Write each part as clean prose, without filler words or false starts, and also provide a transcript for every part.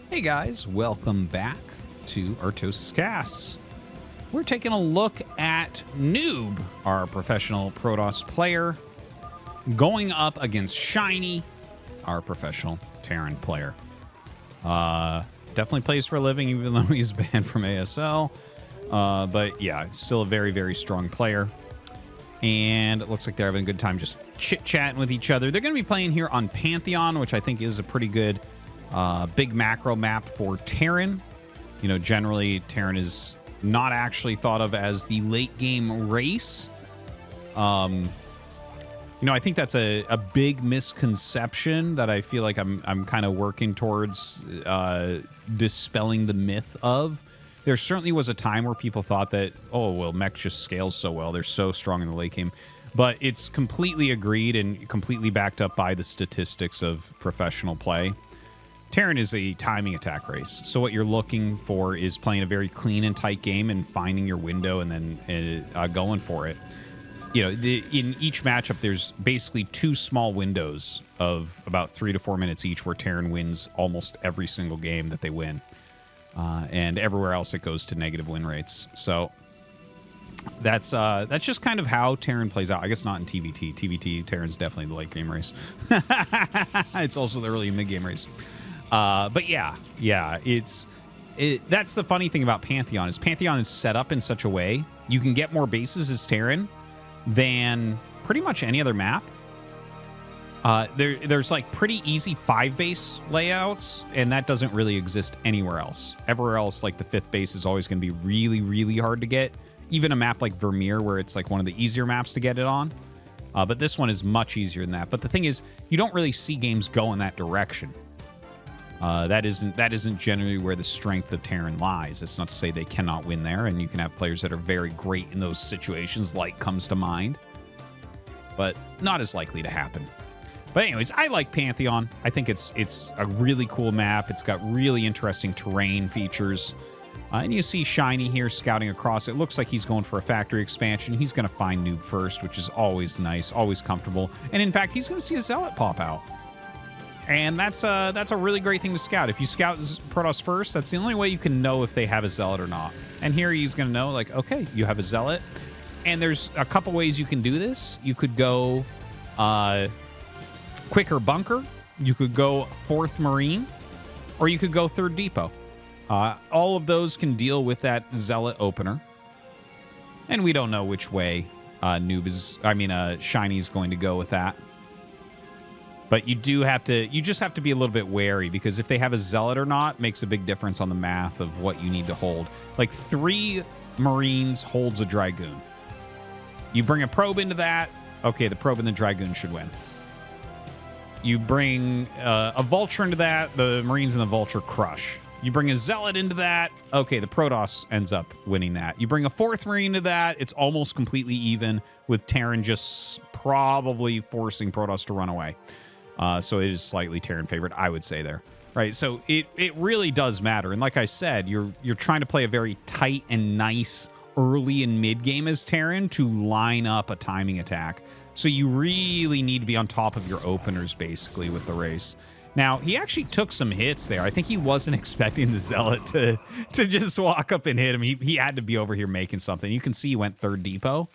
Hey guys, welcome back to ArtosisCasts. We're taking a look at nOOB, our professional Protoss player, going up against Shinee, our professional Terran player. Definitely plays for a living, even though he's banned from ASL. But yeah, still a very, very strong player. And it looks like they're having a good time just chit-chatting with each other. They're going to be playing here on Pantheon, which I think is a pretty good big macro map for Terran. You know, generally, Terran is not actually thought of as the late game race. You know, I think that's a big misconception that I feel like I'm kind of working towards dispelling the myth of. There certainly was a time where people thought that, oh, well, mech just scales so well. They're so strong in the late game. But it's completely agreed and completely backed up by the statistics of professional play. Terran is a timing attack race. So what you're looking for is playing a very clean and tight game and finding your window and then going for it. You know, in each matchup, there's basically two small windows of about 3 to 4 minutes each where Terran wins almost every single game that they win. And everywhere else it goes to negative win rates. So that's just kind of how Terran plays out. I guess not in TVT. TVT, Terran's definitely the late game race. It's also the early and mid game race. But yeah, that's the funny thing about Pantheon is Pantheon is set up in such a way you can get more bases as Terran than pretty much any other map. There's like pretty easy 5-base layouts, and that doesn't really exist anywhere else. Everywhere else, like the 5th base is always going to be really, really hard to get. Even a map like Vermeer, where it's like one of the easier maps to get it on. But this one is much easier than that. But the thing is, you don't really see games go in that direction. That isn't generally where the strength of Terran lies. It's not to say they cannot win there, and you can have players that are very great in those situations, like comes to mind, but not as likely to happen. But anyways, I like Pantheon. I think it's a really cool map. It's got really interesting terrain features. And you see Shinee here scouting across. It looks like he's going for a factory expansion. He's going to find nOOB first, which is always nice, always comfortable. And in fact, he's going to see a Zealot pop out. And that's a really great thing to scout. If you scout Protoss first, that's the only way you can know if they have a Zealot or not. And here he's going to know, like, okay, you have a Zealot. And there's a couple ways you can do this. You could go quicker bunker. You could go 4th Marine. Or you could go 3rd Depot. All of those can deal with that Zealot opener. And we don't know which way Shinee is going to go with that. But you just have to be a little bit wary, because if they have a Zealot or not makes a big difference on the math of what you need to hold. Like 3 Marines holds a Dragoon. You bring a probe into that, okay, the probe and the Dragoon should win. You bring a Vulture into that, the Marines and the Vulture crush. You bring a Zealot into that, okay, the Protoss ends up winning that. You bring a 4th Marine to that, it's almost completely even, with Terran just probably forcing Protoss to run away. So it is slightly Terran favored, I would say there. Right, so it really does matter. And like I said, you're trying to play a very tight and nice early and mid game as Terran to line up a timing attack. So you really need to be on top of your openers, basically, with the race. Now, he actually took some hits there. I think he wasn't expecting the Zealot to just walk up and hit him. He had to be over here making something. You can see he went 3rd Depot,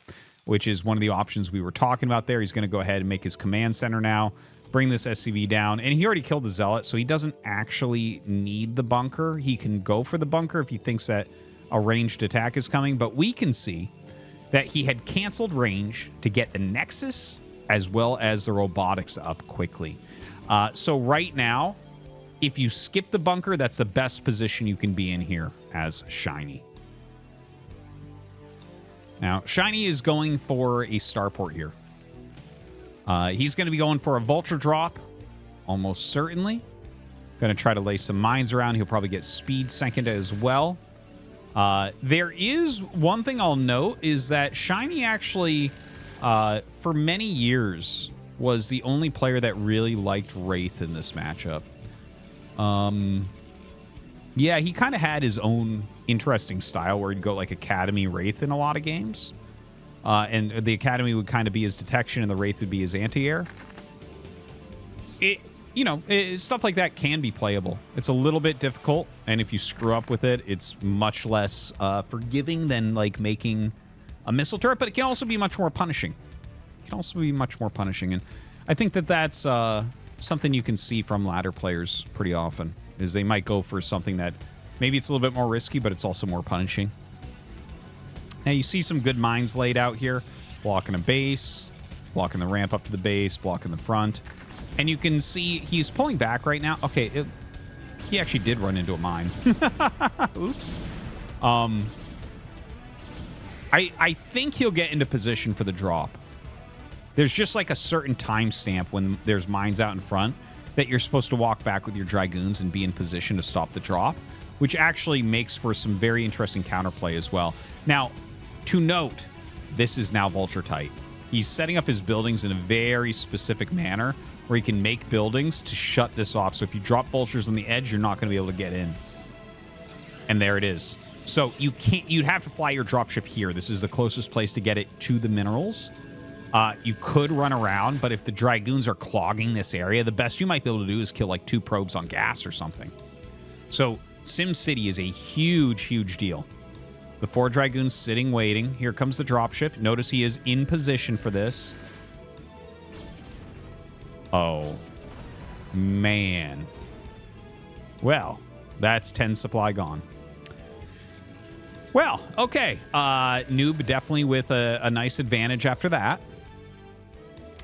which is one of the options we were talking about there. He's going to go ahead and make his command center now, bring this SCV down, and he already killed the Zealot, so he doesn't actually need the bunker. He can go for the bunker if he thinks that a ranged attack is coming, but we can see that he had canceled range to get the Nexus as well as the robotics up quickly. So right now, if you skip the bunker, that's the best position you can be in here as Shinee. Now, Shinee is going for a starport here. He's going to be going for a Vulture drop, almost certainly. Going to try to lay some mines around. He'll probably get speed second as well. There is one thing I'll note is that Shinee actually, for many years, was the only player that really liked Wraith in this matchup. Yeah, he kind of had his own interesting style where he'd go like Academy Wraith in a lot of games. And the Academy would kind of be his detection and the Wraith would be his anti-air. you know, stuff like that can be playable. It's a little bit difficult, and if you screw up with it, it's much less forgiving than like making a missile turret, but it can also be much more punishing. It can also be much more punishing, and I think that that's something you can see from ladder players pretty often, is they might go for something that maybe it's a little bit more risky, but it's also more punishing. Now you see some good mines laid out here, blocking a base, blocking the ramp up to the base, blocking the front. And you can see he's pulling back right now. Okay, he actually did run into a mine. Oops. I think he'll get into position for the drop. There's just like a certain timestamp when there's mines out in front that you're supposed to walk back with your Dragoons and be in position to stop the drop, which actually makes for some very interesting counterplay as well. Now, to note, this is now Vulture tight. He's setting up his buildings in a very specific manner where he can make buildings to shut this off. So if you drop Vultures on the edge, you're not going to be able to get in. And there it is. So you'd have to fly your dropship here. This is the closest place to get it to the minerals. You could run around, but if the Dragoons are clogging this area, the best you might be able to do is kill like 2 probes on gas or something. So Sim City is a huge, huge deal. The 4 Dragoons sitting, waiting. Here comes the dropship. Notice he is in position for this. Oh, man. Well, that's 10 supply gone. Well, okay. nOOB definitely with a nice advantage after that.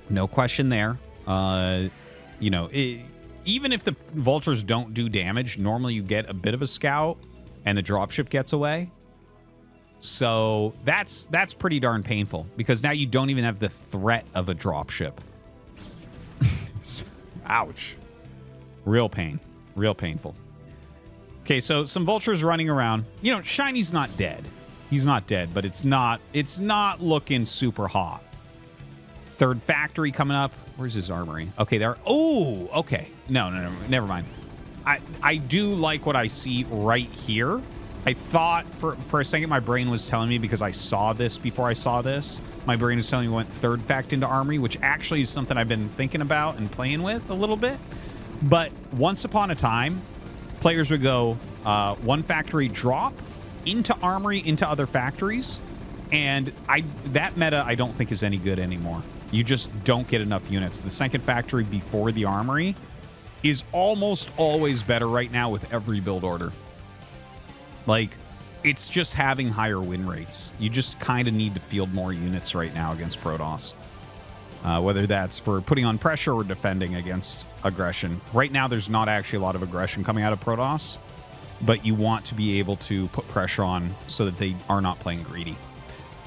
No question there. You know, even if the Vultures don't do damage, normally you get a bit of a scout and the dropship gets away. So that's pretty darn painful because now you don't even have the threat of a dropship. Ouch. Real pain. Real painful. Okay, so some Vultures running around. You know, Shinee's not dead. He's not dead, but it's not looking super hot. 3rd factory coming up. Where's his armory? Okay, there. Oh, okay. No, never mind. I do like what I see right here. I thought for a second my brain was telling me, because I saw this before I saw this, my brain was telling me we went 3rd fact into armory, which actually is something I've been thinking about and playing with a little bit. But once upon a time, players would go 1 factory drop into armory into other factories, and that meta I don't think is any good anymore. You just don't get enough units. The 2nd factory before the armory is almost always better right now with every build order. Like, it's just having higher win rates. You just kind of need to field more units right now against Protoss. Whether that's for putting on pressure or defending against aggression. Right now, there's not actually a lot of aggression coming out of Protoss, but you want to be able to put pressure on so that they are not playing greedy.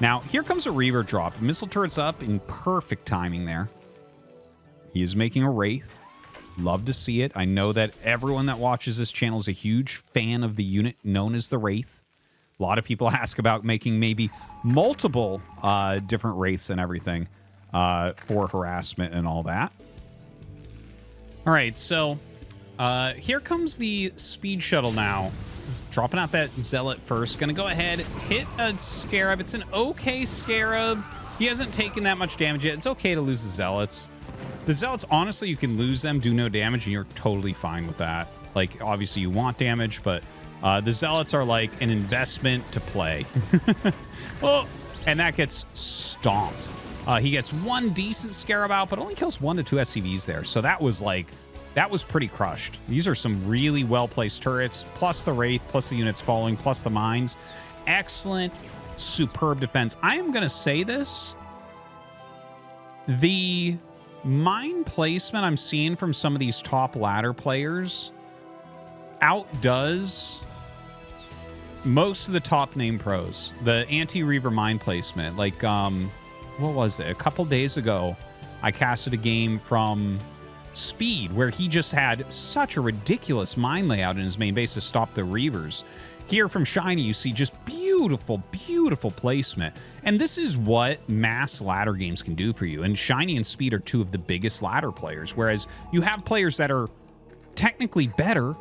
Now, here comes a Reaver drop. Missile turret's up in perfect timing there. He is making a Wraith. Love to see it. I know that everyone that watches this channel is a huge fan of the unit known as the Wraith. A lot of people ask about making maybe multiple different Wraiths and everything for harassment and all that. All right, so here comes the speed shuttle now. Dropping out that Zealot first. Going to go ahead, hit a Scarab. It's an okay Scarab. He hasn't taken that much damage yet. It's okay to lose the Zealots. The Zealots, honestly, you can lose them, do no damage, and you're totally fine with that. Like, obviously, you want damage, but the Zealots are like an investment to play. Well, and that gets stomped. He gets 1 decent Scarab out, but only kills 1 to 2 SCVs there. So that was like... that was pretty crushed. These are some really well-placed turrets, plus the Wraith, plus the units following, plus the mines. Excellent, superb defense. I am going to say this. The mine placement I'm seeing from some of these top ladder players outdoes most of the top name pros. The anti-Reaver mine placement. Like, what was it? A couple days ago, I casted a game from... Speed, where he just had such a ridiculous mine layout in his main base to stop the Reavers. Here from Shinee, you see just beautiful, beautiful placement. And this is what mass ladder games can do for you. And Shinee and Speed are 2 of the biggest ladder players, whereas you have players that are technically better,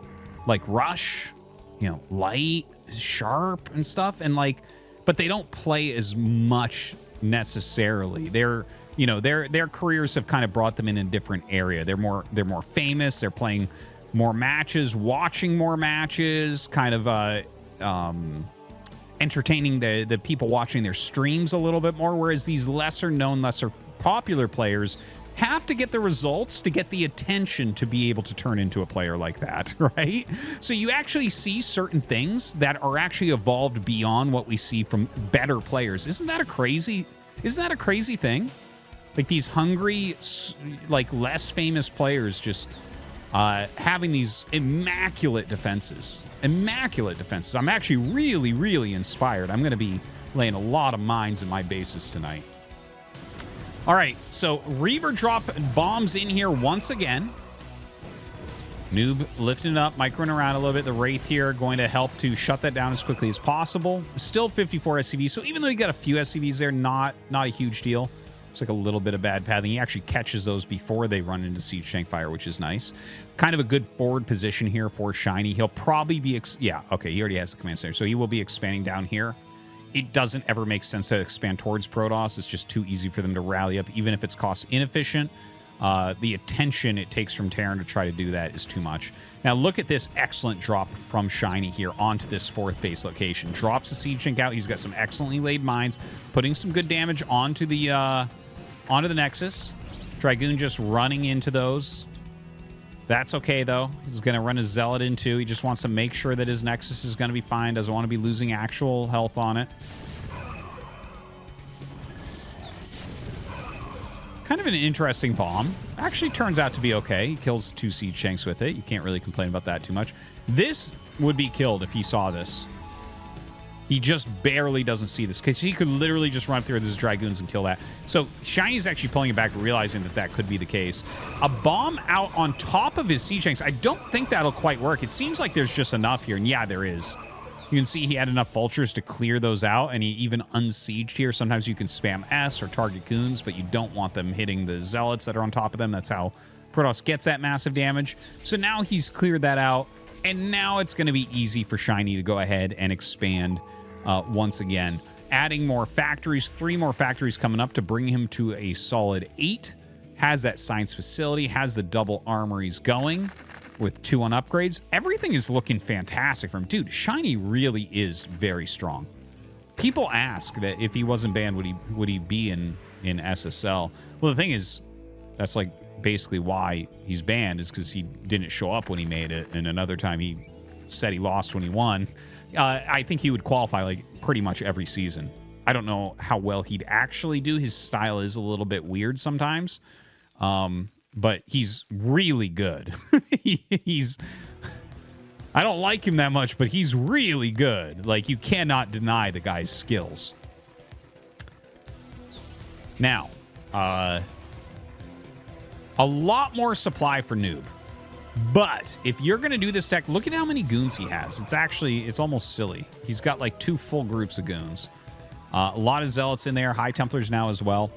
like Rush, you know, Light, Sharp, and stuff, and like, but they don't play as much necessarily. They're, you know, their careers have kind of brought them in a different area. They're more famous. They're playing more matches, watching more matches, kind of entertaining the people watching their streams a little bit more, whereas these lesser known, lesser popular players have to get the results to get the attention to be able to turn into a player like that, right? So you actually see certain things that are actually evolved beyond what we see from better players. Isn't that a crazy thing? Like these hungry, like less famous players just having these immaculate defenses. I'm actually really, really inspired. I'm going to be laying a lot of mines in my bases tonight. All right, so Reaver drop bombs in here once again. Noob lifting it up, microing around a little bit. The Wraith here going to help to shut that down as quickly as possible. Still 54 SCVs, so even though you got a few SCVs there, not a huge deal. It's like a little bit of bad pathing. He actually catches those before they run into Siege Tank Fire, which is nice. Kind of a good forward position here for Shinee. He'll probably be... yeah, okay, he already has the command center, so he will be expanding down here. It doesn't ever make sense to expand towards Protoss. It's just too easy for them to rally up, even if it's cost inefficient. The attention it takes from Terran to try to do that is too much. Now, look at this excellent drop from Shinee here onto this 4th base location. Drops the Siege Tank out. He's got some excellently laid mines, putting some good damage onto the Nexus. Dragoon just running into those. That's okay, though. He's going to run his Zealot in, too. He just wants to make sure that his Nexus is going to be fine. Doesn't want to be losing actual health on it. Kind of an interesting bomb. Actually turns out to be okay. He kills 2 Siege Tanks with it. You can't really complain about that too much. This would be killed if he saw this. He just barely doesn't see this, because he could literally just run through his Dragoons and kill that. So Shiny's actually pulling it back, realizing that that could be the case. A bomb out on top of his Siege Tanks, I don't think that'll quite work. It seems like there's just enough here, and yeah, there is. You can see he had enough Vultures to clear those out, and he even unsieged here. Sometimes you can spam S or target Goons, but you don't want them hitting the Zealots that are on top of them. That's how Protoss gets that massive damage. So now he's cleared that out, and now it's going to be easy for Shinee to go ahead and expand once again. Adding more factories, 3 more factories coming up to bring him to a solid 8. Has that science facility, has the double armories going with 2 on upgrades. Everything is looking fantastic for him. Dude, Shinee really is very strong. People ask that if he wasn't banned, would he be in SSL? Well, the thing is, that's like basically why he's banned, is because he didn't show up when he made it, and another time he said he lost when he won. I think he would qualify like pretty much every season. I don't know how well he'd actually do. His style is a little bit weird sometimes, but he's really good. I don't like him that much, but he's really good. Like, you cannot deny the guy's skills. Now, a lot more supply for Noob. But if you're going to do this tech, look at how many goons he has. It's almost silly. He's got like 2 full groups of goons. A lot of Zealots in there, High Templars now as well.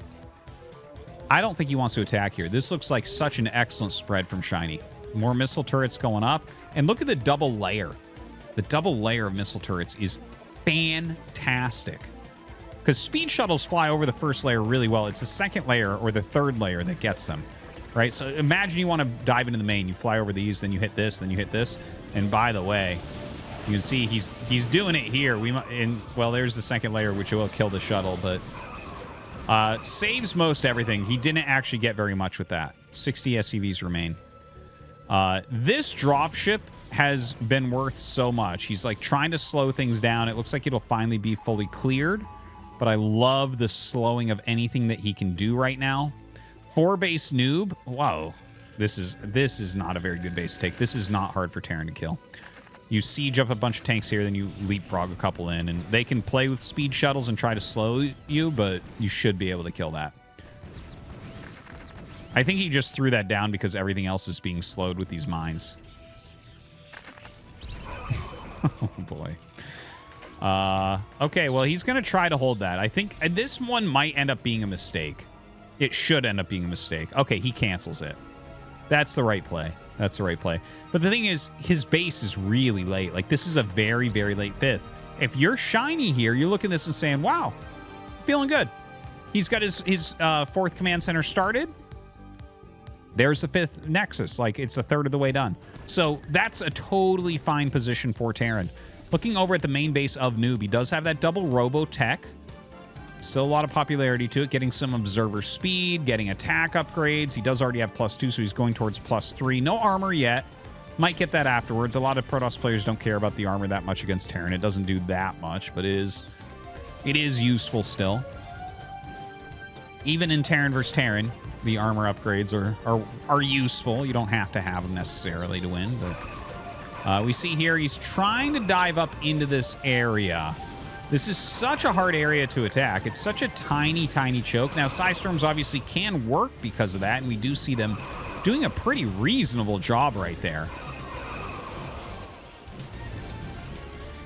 I don't think he wants to attack here. This looks like such an excellent spread from Shinee. More missile turrets going up. And look at the double layer. The double layer of missile turrets is fantastic. Because speed shuttles fly over the first layer really well. It's the second layer or the third layer that gets them. Right? So imagine you want to dive into the main. You fly over these, then you hit this, then you hit this. And by the way, you can see he's doing it here. Well, there's the second layer, which will kill the shuttle, but saves most everything. He didn't actually get very much with that. 60 SCVs remain. This dropship has been worth so much. He's like trying to slow things down. It looks like it'll finally be fully cleared, but I love the slowing of anything that he can do right now. 4-base noob. Whoa. This is not a very good base to take. This is not hard for Terran to kill. You siege up a bunch of tanks here, then you leapfrog a couple in, and they can play with speed shuttles and try to slow you, but you should be able to kill that. I think he just threw that down because everything else is being slowed with these mines. Oh, boy. Okay, well, he's going to try to hold that. I think this one might end up being a mistake. It should end up being a mistake. Okay, he cancels it. That's the right play. That's the right play. But the thing is, his base is really late. Like, this is a very, very late 5th. If you're Shinee here, you're looking at this and saying, wow, feeling good. He's got his fourth command center started. There's the fifth Nexus. Like, it's a third of the way done. So that's a totally fine position for Terran. Looking over at the main base of nOOB, he does have that double robo tech. Still a lot of popularity to it, getting some observer speed, getting attack upgrades. He does already have +2, so he's going towards +3. No armor yet. Might get that afterwards. A lot of Protoss players don't care about the armor that much against Terran. It doesn't do that much, but it is useful still. Even in Terran versus Terran, the armor upgrades are useful. You don't have to have them necessarily to win, but we see here he's trying to dive up into this area. This is such a hard area to attack. It's such a tiny, tiny choke. Now, Psystorms obviously can work because of that, and we do see them doing a pretty reasonable job right there.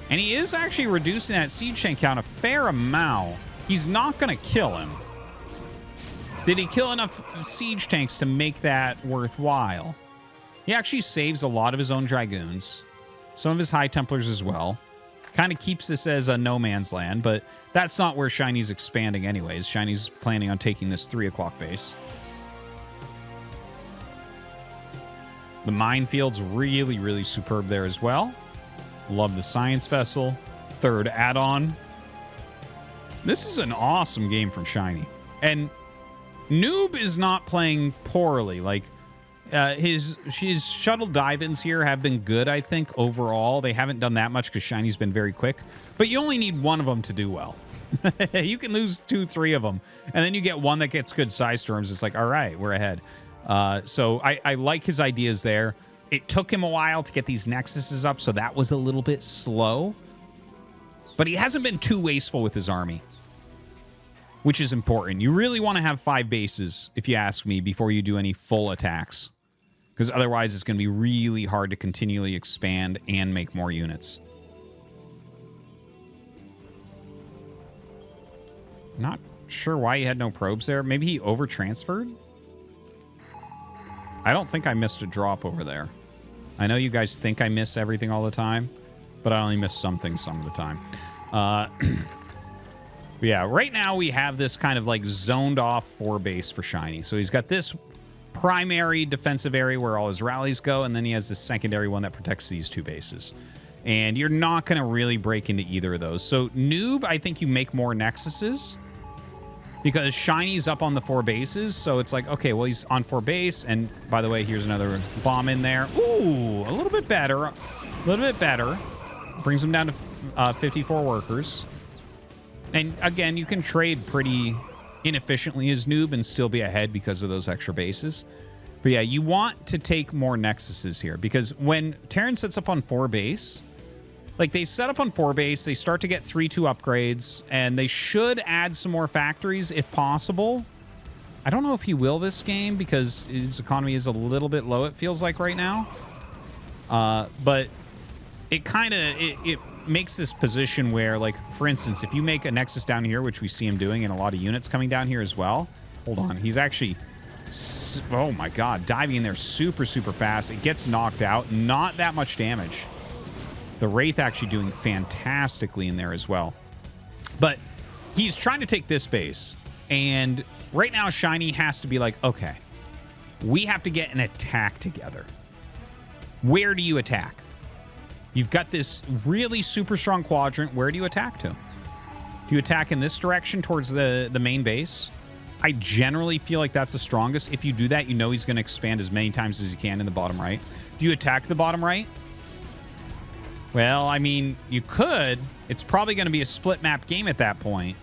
And he is actually reducing that siege tank count a fair amount. He's not going to kill him. Did he kill enough siege tanks to make that worthwhile? He actually saves a lot of his own Dragoons, some of his High Templars as well. Kind of keeps this as a no man's land, but that's not where Shinee's expanding anyways. Shinee's planning on taking this 3 o'clock base. The minefield's really, really superb there as well. Love the science vessel. Third add-on. This is an awesome game from Shinee. And nOOB is not playing poorly. Like, his shuttle dive-ins here have been good, I think, overall. They haven't done that much because Shinee's been very quick. But you only need one of them to do well. You can lose 2, 3 of them. And then you get one that gets good Psystorms. It's like, all right, we're ahead. So I like his ideas there. It took him a while to get these Nexuses up, so that was a little bit slow. But he hasn't been too wasteful with his army, which is important. You really want to have 5 bases, if you ask me, before you do any full attacks. Because otherwise it's going to be really hard to continually expand and make more units. Not sure why he had no probes there. Maybe he over-transferred? I don't think I missed a drop over there. I know you guys think I miss everything all the time, but I only miss some things some of the time. Yeah, right now we have this kind of like zoned off 4 base for Shinee. So he's got this primary defensive area where all his rallies go, and then he has this secondary one that protects these 2 bases. And you're not going to really break into either of those. So nOOB, I think you make more Nexuses because Shinee's up on the 4 bases. So it's like, okay, well, he's on 4 base. And by the way, here's another bomb in there. Ooh, a little bit better. A little bit better. Brings him down to 54 workers. And again, you can trade pretty inefficiently as nOOB and still be ahead because of those extra bases. But yeah, you want to take more Nexuses here because when Terran sets up on 4 base, like they set up on 4 base, they start to get 3-2 upgrades, and they should add some more factories if possible. I don't know if he will this game because his economy is a little bit low, it feels like right now. But it kind of, it makes this position where, like, for instance, if you make a Nexus down here, which we see him doing, and a lot of units coming down here as well. Hold on. He's actually, oh my God, diving in there super, super fast. It gets knocked out. Not that much damage. The Wraith actually doing fantastically in there as well. But he's trying to take this base. And right now, Shinee has to be like, okay, we have to get an attack together. Where do you attack? You've got this really super strong quadrant. Where do you attack to? Do you attack in this direction towards the main base? I generally feel like that's the strongest. If you do that, you know he's going to expand as many times as he can in the bottom right. Do you attack the bottom right? Well, I mean, you could. It's probably going to be a split map game at that point.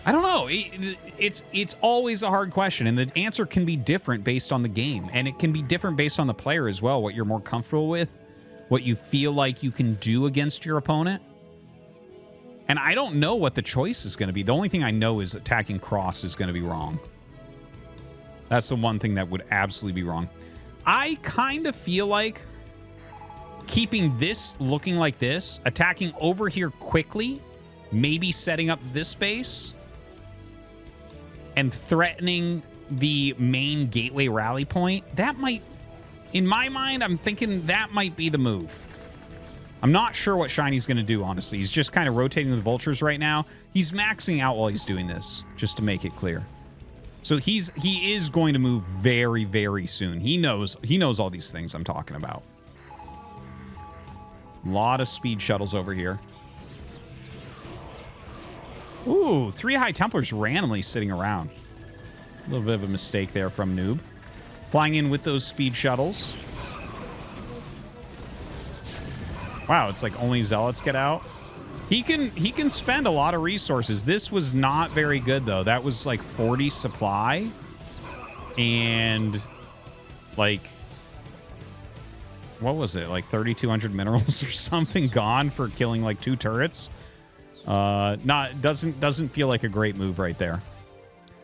I don't know. It's always a hard question, and the answer can be different based on the game, and it can be different based on the player as well, what you're more comfortable with, what you feel like you can do against your opponent. And I don't know what the choice is going to be. The only thing I know is attacking cross is going to be wrong. That's the one thing that would absolutely be wrong. I kind of feel like keeping this looking like this, attacking over here quickly, maybe setting up this base, and threatening the main gateway rally point, that might, in my mind, I'm thinking that might be the move. I'm not sure what Shinee's going to do, honestly. He's just kind of rotating the Vultures right now. He's maxing out while he's doing this, just to make it clear. So he is going to move very, very soon. He knows all these things I'm talking about. A lot of speed shuttles over here. Ooh, 3 High Templars randomly sitting around. A little bit of a mistake there from nOOB. Flying in with those speed shuttles. Wow, it's like only Zealots get out. He can spend a lot of resources. This was not very good, though. That was like 40 supply. And like, what was it? Like 3,200 minerals or something gone for killing like 2 turrets. Doesn't feel like a great move right there.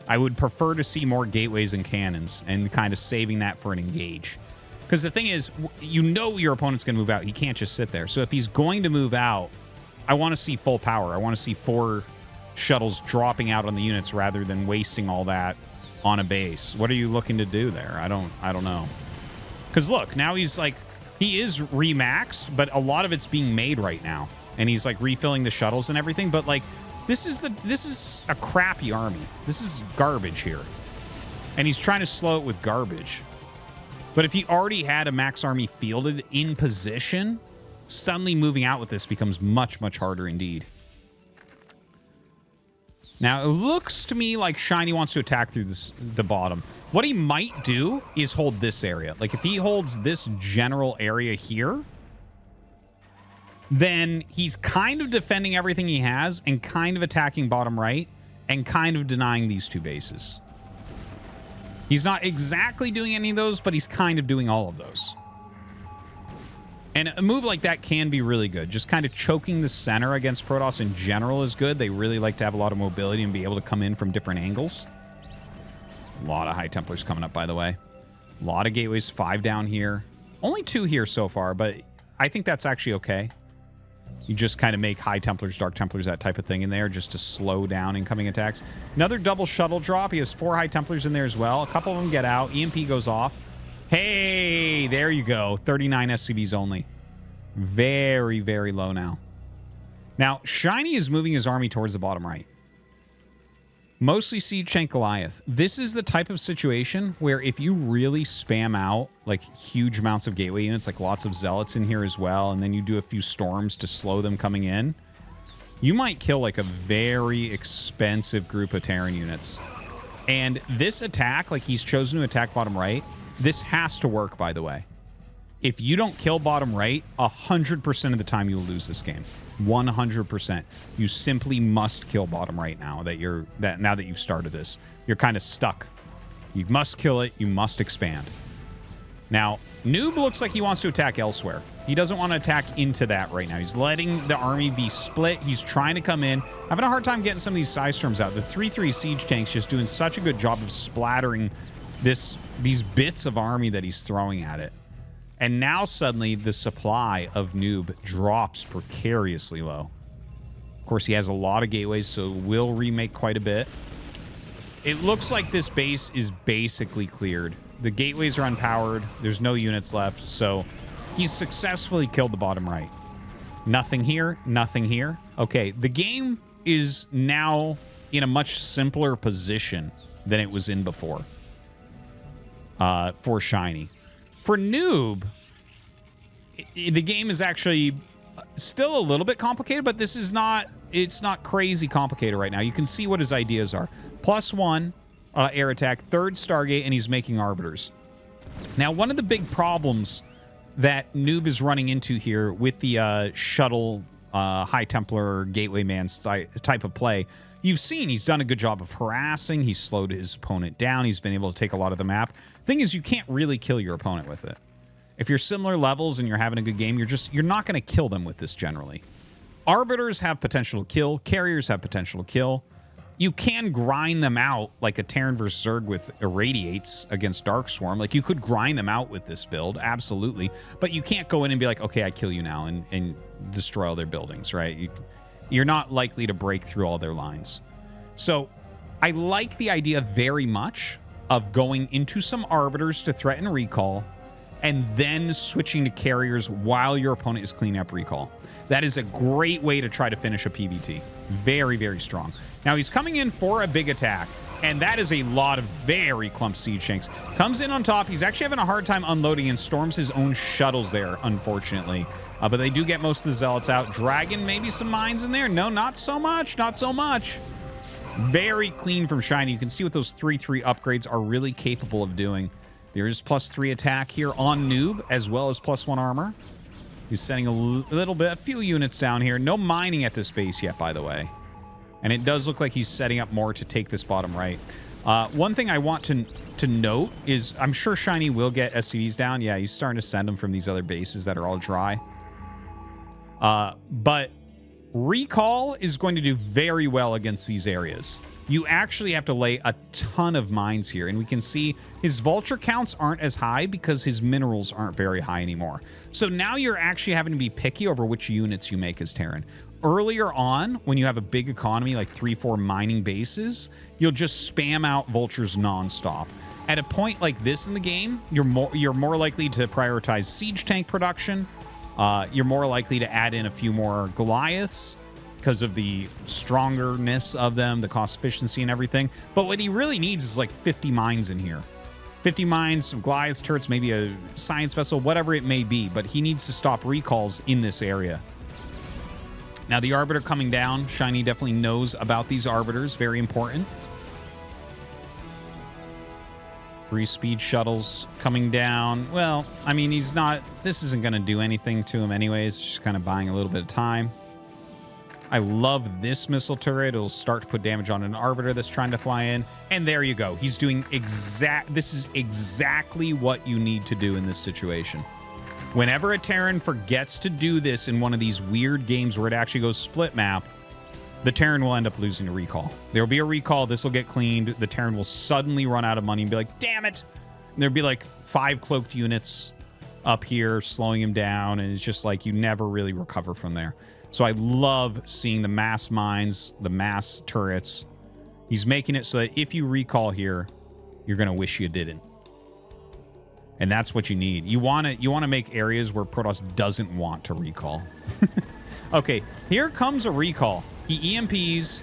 I would prefer to see more gateways and cannons and kind of saving that for an engage. Because the thing is, you know your opponent's going to move out. He can't just sit there. So if he's going to move out, I want to see full power. I want to see 4 shuttles dropping out on the units rather than wasting all that on a base. What are you looking to do there? I don't know. Because look, now he's like, he is remaxed, but a lot of it's being made right now. And he's like refilling the shuttles and everything. But like, this is a crappy army. This is garbage here. And he's trying to slow it with garbage. But if he already had a max army fielded in position, suddenly moving out with this becomes much, much harder indeed. Now, it looks to me like Shinee wants to attack through the bottom. What he might do is hold this area. Like, if he holds this general area here, then he's kind of defending everything he has and kind of attacking bottom right and kind of denying these 2 bases. He's not exactly doing any of those, but he's kind of doing all of those. And a move like that can be really good. Just kind of choking the center against Protoss in general is good. They really like to have a lot of mobility and be able to come in from different angles. A lot of High Templars coming up, by the way. A lot of gateways, 5 down here. Only 2 here so far, but I think that's actually okay. You just kind of make High Templars, Dark Templars, that type of thing in there just to slow down incoming attacks. Another double shuttle drop. He has 4 High Templars in there as well. A couple of them get out. EMP goes off. Hey, there you go. 39 SCVs only. Very, very low now. Now, Shinee is moving his army towards the bottom right. Mostly Siege Tank Goliath. This is the type of situation where if you really spam out like huge amounts of gateway units, like lots of Zealots in here as well, and then you do a few storms to slow them coming in, you might kill like a very expensive group of Terran units. And this attack, like he's chosen to attack bottom right, this has to work, by the way. If you don't kill bottom right, 100% of the time you'll lose this game. 100%. You simply must kill bottom right now now that you've started this. You're kind of stuck. You must kill it. You must expand. Now, nOOB looks like he wants to attack elsewhere. He doesn't want to attack into that right now. He's letting the army be split. He's trying to come in. Having a hard time getting some of these side storms out. The 3-3 siege tanks just doing such a good job of splattering these bits of army that he's throwing at it. And now suddenly the supply of nOOB drops precariously low. Of course, he has a lot of gateways, so will remake quite a bit. It looks like this base is basically cleared. The gateways are unpowered. There's no units left, so he's successfully killed the bottom right. Nothing here, nothing here. Okay, the game is now in a much simpler position than it was in before for Shinee. For nOOB, the game is actually still a little bit complicated, but it's not crazy complicated right now. You can see what his ideas are. +1 air attack, 3rd Stargate, and he's making Arbiters. Now, one of the big problems that nOOB is running into here with the shuttle High Templar Gateway Man type of play, you've seen he's done a good job of harassing. He's slowed his opponent down. He's been able to take a lot of the map. Thing is, you can't really kill your opponent with it. If you're similar levels and you're having a good game, you're not going to kill them with this generally. Arbiters have potential to kill. Carriers have potential to kill. You can grind them out like a Terran versus Zerg with Irradiates against Dark Swarm. Like, you could grind them out with this build, absolutely. But you can't go in and be like, okay, I kill you now and destroy all their buildings, right? You're not likely to break through all their lines. So I like the idea very much of going into some Arbiters to threaten recall and then switching to carriers while your opponent is cleaning up recall. That is a great way to try to finish a PVT. Very, very strong. Now he's coming in for a big attack, and that is a lot of very clumped siege tanks. Comes in on top. He's actually having a hard time unloading and storms his own shuttles there, unfortunately. But they do get most of the zealots out. Dragon, maybe some mines in there. No, not so much. Not so much. Very clean from Shinee. You can see what those 3/3 upgrades are really capable of doing. There is +3 attack here on nOOB, as well as +1 armor. He's sending a few units down here. No mining at this base yet, by the way. And it does look like he's setting up more to take this bottom right. One thing I want to note is I'm sure Shinee will get SCVs down. Yeah, he's starting to send them from these other bases that are all dry. But recall is going to do very well against these areas. You actually have to lay a ton of mines here, and we can see his vulture counts aren't as high because his minerals aren't very high anymore. So now you're actually having to be picky over which units you make as Terran. Earlier on, when you have a big economy like 3-4 mining bases, you'll just spam out vultures nonstop. At a point like this in the game, you're more likely to prioritize siege tank production. You're more likely to add in a few more Goliaths because of the strongerness of them, the cost efficiency and everything. But what he really needs is like 50 mines in here. 50 mines, some Goliaths, turrets, maybe a science vessel, whatever it may be. But he needs to stop recalls in this area. Now, the Arbiter coming down. Shinee definitely knows about these Arbiters. Very important. 3 speed shuttles coming down. Well, I mean, he's not... This isn't going to do anything to him anyways. Just kind of buying a little bit of time. I love this missile turret. It'll start to put damage on an Arbiter that's trying to fly in. And there you go. He's doing This is exactly what you need to do in this situation. Whenever a Terran forgets to do this in one of these weird games where it actually goes split map, the Terran will end up losing a recall. There will be a recall. This will get cleaned. The Terran will suddenly run out of money and be like, damn it. And there'll be like 5 cloaked units up here slowing him down. And it's just like you never really recover from there. So I love seeing the mass mines, the mass turrets. He's making it so that if you recall here, you're going to wish you didn't. And that's what you need. You want to make areas where Protoss doesn't want to recall. Okay, here comes a recall. He EMPs.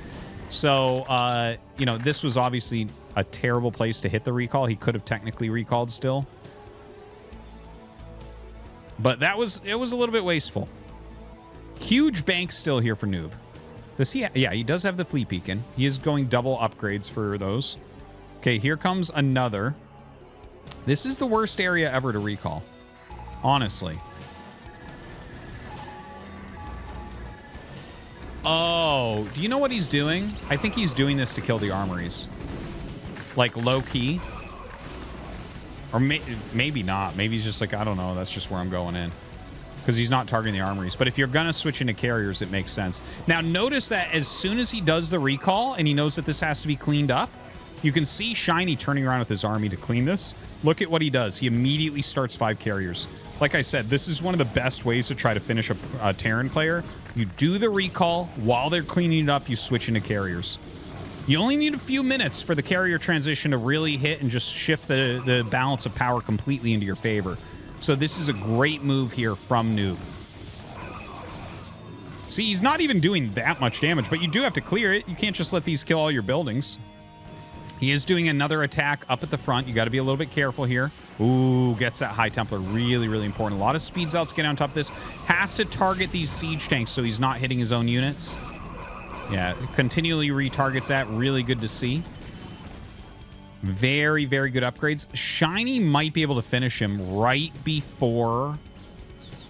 So, you know, this was obviously a terrible place to hit the recall. He could have technically recalled still. But it was a little bit wasteful. Huge bank still here for nOOB. Does he? Yeah, he does have the fleet beacon. He is going double upgrades for those. Okay, here comes another. This is the worst area ever to recall. Honestly. Oh, do you know what he's doing? I think he's doing this to kill the armories. Like low-key. Or maybe not. Maybe he's just like, I don't know. That's just where I'm going in. Because he's not targeting the armories. But if you're going to switch into carriers, it makes sense. Now, notice that as soon as he does the recall and he knows that this has to be cleaned up, you can see Shinee turning around with his army to clean this. Look at what he does. He immediately starts 5 carriers. Like I said, this is one of the best ways to try to finish a Terran player. You do the recall. While they're cleaning it up, you switch into carriers. You only need a few minutes for the carrier transition to really hit and just shift the balance of power completely into your favor. So this is a great move here from nOOB. See, he's not even doing that much damage, but you do have to clear it. You can't just let these kill all your buildings. He is doing another attack up at the front. You got to be a little bit careful here. Ooh, gets that High Templar. Really, really important. A lot of speed zealots get on top of this. Has to target these siege tanks so he's not hitting his own units. Yeah, continually retargets that. Really good to see. Very, very good upgrades. Shinee might be able to finish him right before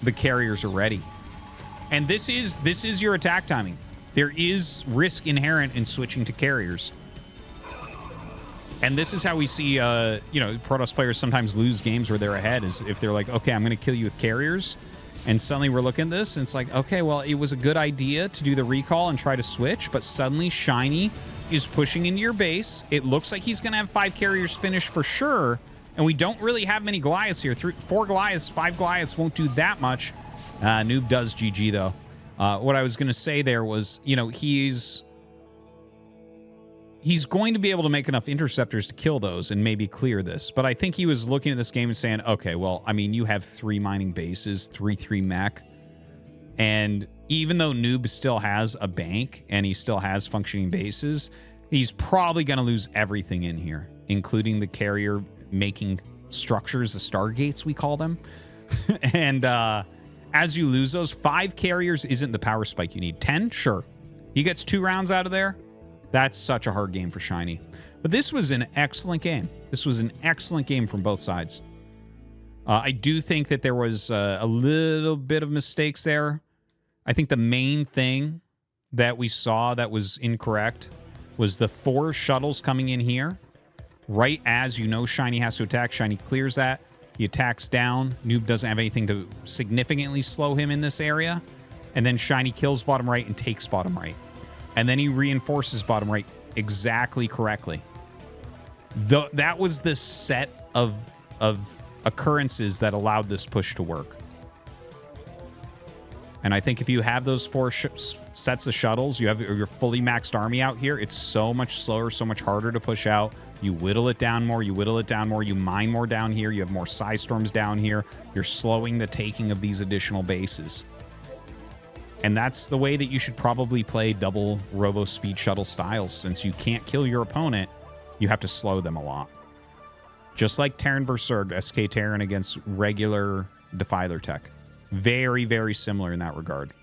the carriers are ready. And this is your attack timing. There is risk inherent in switching to carriers. And this is how we see, you know, Protoss players sometimes lose games where they're ahead, is if they're like, okay, I'm going to kill you with carriers. And suddenly we're looking at this, and it's like, okay, well, it was a good idea to do the recall and try to switch, but suddenly Shinee is pushing into your base. It looks like he's going to have 5 carriers finished for sure, and we don't really have many Goliaths here. 4 Goliaths, 5 Goliaths won't do that much. nOOB does GG, though. What I was going to say there was, you know, he's he's going to be able to make enough interceptors to kill those and maybe clear this. But I think he was looking at this game and saying, okay, well, I mean, you have 3 mining bases, 3/3 mech. And even though nOOB still has a bank and he still has functioning bases, he's probably going to lose everything in here, including the carrier making structures, the stargates, we call them. And as you lose those, 5 carriers isn't the power spike you need. 10? Sure. He gets 2 rounds out of there. That's such a hard game for Shinee. But this was an excellent game. This was an excellent game from both sides. I do think that there was a little bit of mistakes there. I think the main thing that we saw that was incorrect was the 4 shuttles coming in here. Right as you know Shinee has to attack, Shinee clears that. He attacks down. nOOB doesn't have anything to significantly slow him in this area. And then Shinee kills bottom right and takes bottom right. And then he reinforces bottom right exactly correctly. That was the set of occurrences that allowed this push to work. And I think if you have those 4 sets of shuttles, you have your fully maxed army out here, it's so much slower, so much harder to push out. You whittle it down more, you whittle it down more, you mine more down here, you have more Psy Storms down here. You're slowing the taking of these additional bases. And that's the way that you should probably play double Robo Speed Shuttle styles. Since you can't kill your opponent, you have to slow them a lot. Just like Terran vs. Zerg, SK Terran against regular Defiler tech. Very, very similar in that regard.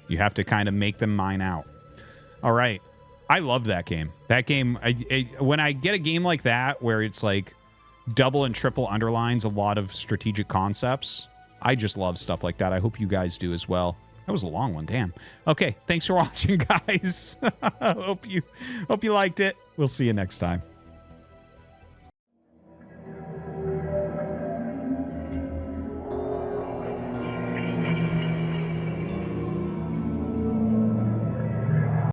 You have to kind of make them mine out. All right. I love that game. That game, when I get a game like that where it's like double and triple underlines a lot of strategic concepts, I just love stuff like that. I hope you guys do as well. That was a long one, damn. Okay, thanks for watching, guys. hope you liked it. We'll see you next time.